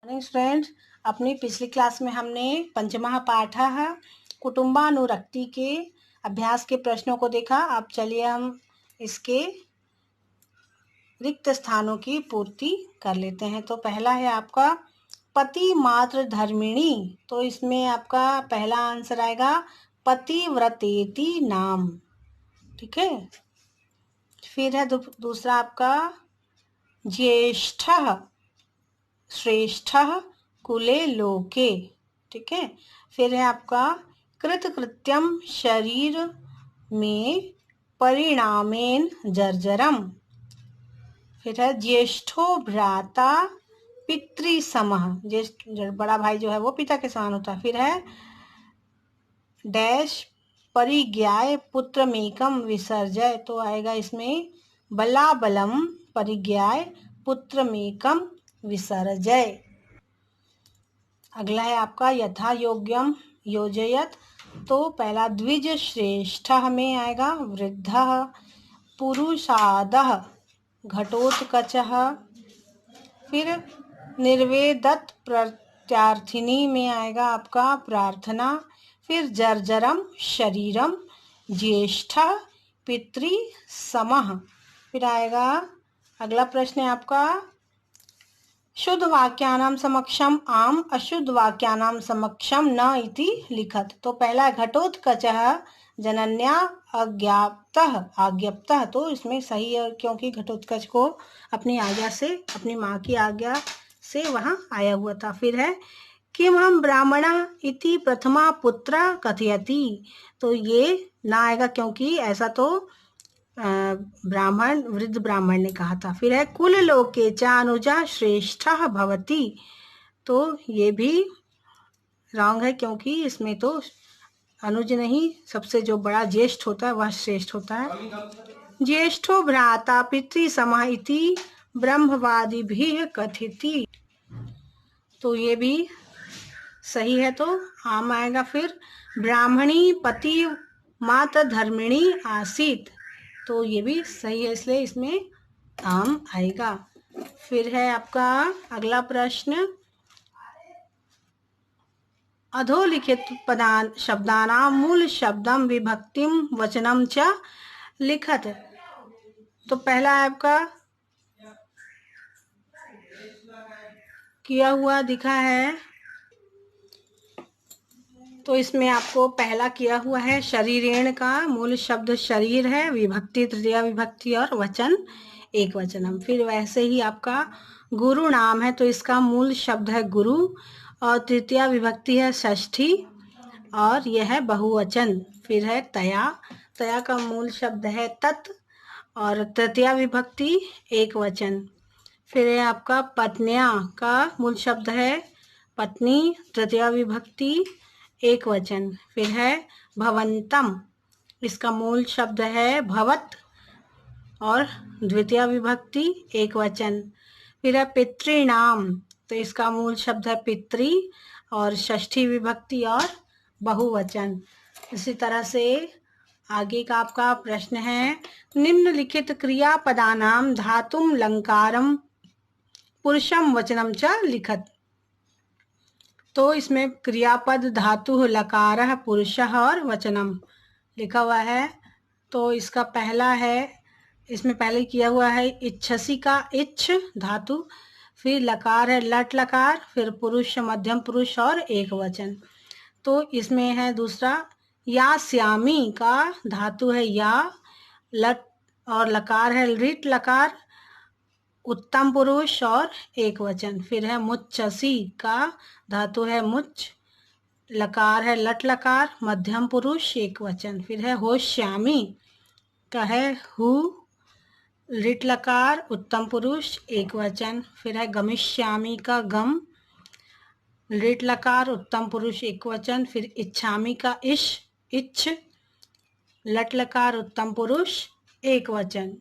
Morning students, अपनी पिछली class में हमने पंचमः पाठः कुटुंबानुरक्ति के अभ्यास के प्रश्नों को देखा। अब चलिए हम इसके रिक्त स्थानों की पूर्ति कर लेते हैं। तो पहला है आपका पति मातृ धर्मिणी। तो इसमें आपका पहला आंसर आएगा पतिव्रतेति नाम। ठीक है। फिर है दूसरा आपका ज्येष्ठः श्रेष्ठः कुले लोके। ठीक है। फिर है आपका कृतकृत्यम शरीर में परिणामेन जर्जरम। फिर है ज्येष्ठो भ्राता पितृसमः। ज्येष्ठ बड़ा भाई जो है वो पिता के समान होता है। फिर है डैश परिज्ञाय पुत्रमेकम विसर्जय। तो आएगा इसमें बलाबलम परिज्ञाय पुत्रमेकम विसर्जय। अगला है आपका यथा योग्यम योजयत। तो पहला द्विज श्रेष्ठ में आएगा वृद्धः पुरुषादः घटोत्कचः। फिर निर्वेदत प्रत्यार्थिनी में आएगा आपका प्रार्थना। फिर जर्जरम शरीरम ज्येष्ठ पितृसमः। फिर आएगा अगला प्रश्न है आपका शुद्ध वाक्यानां समक्षम आम अशुद्ध वाक्यानां समक्षम न इति लिखत। तो पहला घटोत्कचः जनन्या आज्ञप्तः। तो इसमें सही है क्योंकि घटोत्कच को अपनी आज्ञा से, अपनी माँ की आज्ञा से वहाँ आया हुआ था। फिर है किम हम ब्राह्मणः इति प्रथमा पुत्र कथयति। तो ये ना आएगा क्योंकि ऐसा तो ब्राह्मण वृद्ध ब्राह्मण ने कहा था। फिर है कुल लोके च अनुजा श्रेष्ठः भवति। तो ये भी रॉन्ग है क्योंकि इसमें तो अनुज नहीं, सबसे जो बड़ा ज्येष्ठ होता है वह श्रेष्ठ होता है। ज्येष्ठो भ्राता पितृसमः इति ब्रह्मवादिभिः कथिति। तो ये भी सही है, तो आम आएगा। फिर ब्राह्मणी पति माता धर्मिणी आसीत। तो ये भी सही है, इसलिए इसमें आम आएगा। फिर है आपका अगला प्रश्न अधोलिखित पदान शब्दानां मूल शब्दम विभक्तिम वचनम च लिखत। तो पहला आपका किया हुआ दिखा है। तो इसमें आपको पहला किया हुआ है शरीरेण का मूल शब्द शरीर है, विभक्ति तृतीया विभक्ति और वचन एक वचनम। फिर वैसे ही आपका गुरु नाम है तो इसका मूल शब्द है गुरु और तृतीया विभक्ति है षष्ठी और यह है बहुवचन। फिर है तया, तया का मूल शब्द है तत् और तृतीया विभक्ति एक वचन। फिर है आपका पत्न्या का मूल शब्द है पत्नी, तृतीया विभक्ति एक वचन। फिर है भवंतम, इसका मूल शब्द है भवत और द्वितीय विभक्ति एक वचन। फिर है पितृणाम, तो इसका मूल शब्द है पितृ और षष्ठी विभक्ति और बहुवचन। इसी तरह से आगे का आपका प्रश्न है निम्नलिखित क्रियापदानाम धातुम लंकारम पुरुषम वचनम च लिखत। तो इसमें क्रियापद धातु लकारः पुरुषः और वचनम लिखा हुआ है। तो इसका पहला है, इसमें पहले किया हुआ है इच्छसी का इच्छ धातु, फिर लकार है लट लकार, फिर पुरुष मध्यम पुरुष और एक वचन। तो इसमें है दूसरा यास्यामि का धातु है या, लट और लकार है रिट लकार, उत्तम पुरुष और एक वचन। फिर है मुच्चसी का धातु है मुच्च, लकार है लट लकार, मध्यम पुरुष एक वचन। फिर है होश्यामी का है हु, लिट लकार, उत्तम पुरुष एक वचन। फिर है गमिष्यामी का गम, लिट लकार, उत्तम पुरुष एक वचन। फिर इच्छामी का इश, इच्छ, लट लकार, उत्तम पुरुष एक वचन।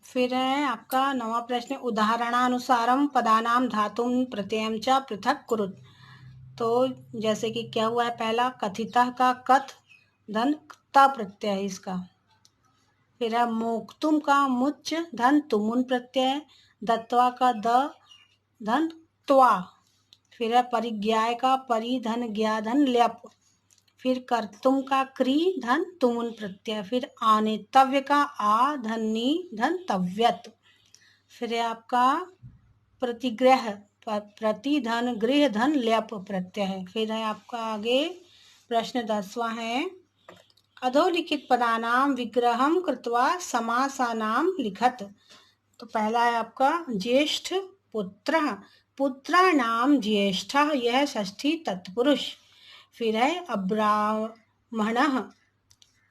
फिर है आपका नवा प्रश्न उदाहरणानुसारम पदानाम धातुम प्रत्ययम च पृथक कुरुत। तो जैसे कि क्या हुआ है पहला कथितः का कथ धन ता प्रत्यय है इसका। फिर है मोक्तुम का मुच्च धन तुमुन प्रत्यय, दत्वा का द धन त्वा, फिर है परिज्ञाय का परि धन ज्ञा धन ल्यप, फिर कर्तुम का क्री धन तुमुन प्रत्यय, फिर आनेतव्य का आ धन नी धन तव्यत, फिर है आपका प्रतिग्रह प्रति धन गृह धन ल्यप प्रत्यय, फिर है आपका आगे प्रश्न 10वां है अधोलिखित पदानाम विग्रहम कृत्वा समासानाम लिखत। तो पहला है आपका ज्येष्ठ पुत्र, पुत्राणाम ज्येष्ठ, यह षष्ठी तत्पुरुष, फिर है अब्राह्मणः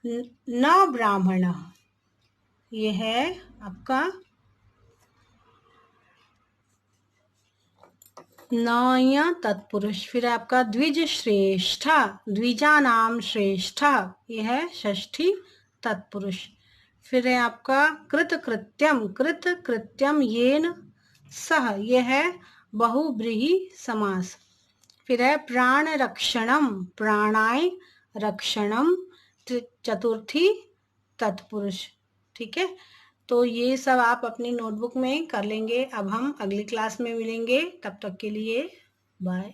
न ब्राह्मणः, यह है आपका नय तत्पुरुष, फिर आपका द्विज श्रेष्ठ, द्विजानाम श्रेष्ठ, यह है षष्ठी तत्पुरुष, फिर है आपका कृत कृत्यम येन सह, यह है बहुब्रीहि समास, फिर है प्राण रक्षणम प्राणाय रक्षणम, चतुर्थी तत्पुरुष। ठीक है, तो ये सब आप अपनी नोटबुक में कर लेंगे। अब हम अगली क्लास में मिलेंगे, तब तक के लिए बाय।